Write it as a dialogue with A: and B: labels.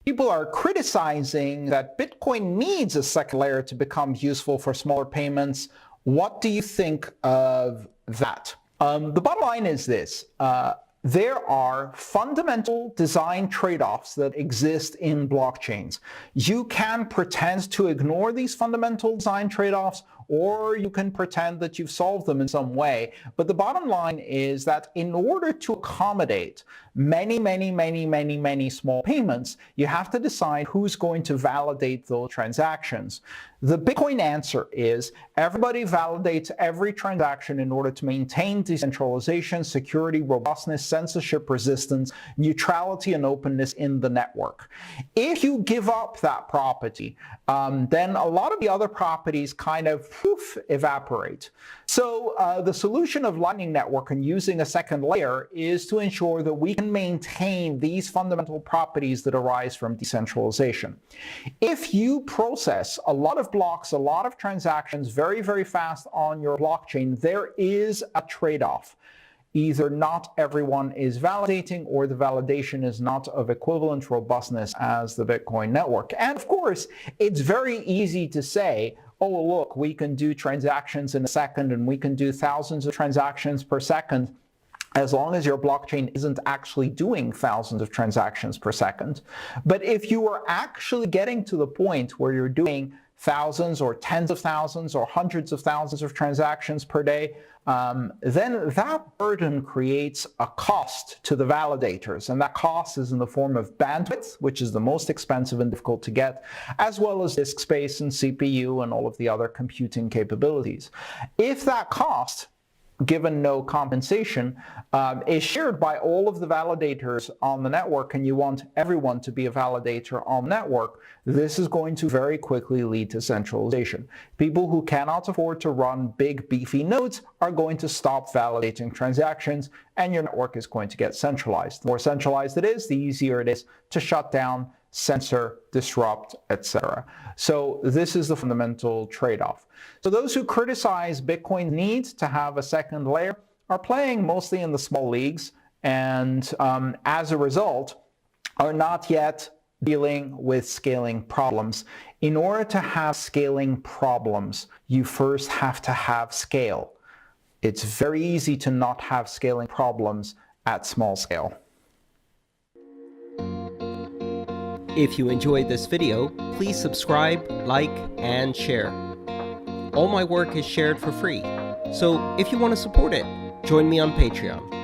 A: People are criticizing that Bitcoin needs a second layer to become useful for smaller payments. What do you think of that? The bottom line is this. There are fundamental design trade-offs that exist in blockchains. You can pretend to ignore these fundamental design trade-offs, or you can pretend that you've solved them in some way. But the bottom line is that in order to accommodate many small payments, you have to decide who's going to validate those transactions. The Bitcoin answer is everybody validates every transaction in order to maintain decentralization, security, robustness, censorship resistance, neutrality, and openness in the network. If you give up that property, then a lot of the other properties kind of evaporate. So the solution of Lightning Network and using a second layer is to ensure that we can maintain these fundamental properties that arise from decentralization. If you process a lot of blocks, a lot of transactions very fast on your blockchain, there is a trade-off. Either not everyone is validating, or the validation is not of equivalent robustness as the Bitcoin network. And of course, it's very easy to say, oh, look, we can do transactions in a second and we can do thousands of transactions per second, as long as your blockchain isn't actually doing thousands of transactions per second. But if you are actually getting to the point where you're doing thousands or tens of thousands or hundreds of thousands of transactions per day, then that burden creates a cost to the validators. And that cost is in the form of bandwidth, which is the most expensive and difficult to get, as well as disk space and CPU and all of the other computing capabilities. If that cost, given no compensation, is shared by all of the validators on the network, and you want everyone to be a validator on the network, this is going to very quickly lead to centralization. People who cannot afford to run big, beefy nodes are going to stop validating transactions, and your network is going to get centralized. The more centralized it is, the easier it is to shut down, censor, disrupt, etc. So this is the fundamental trade-off. So those who criticize Bitcoin's need to have a second layer are playing mostly in the small leagues, and as a result, are not yet dealing with scaling problems. In order to have scaling problems, you first have to have scale. It's very easy to not have scaling problems at small scale.
B: If you enjoyed this video, please subscribe, like, and share. All my work is shared for free, so if you want to support it, join me on Patreon.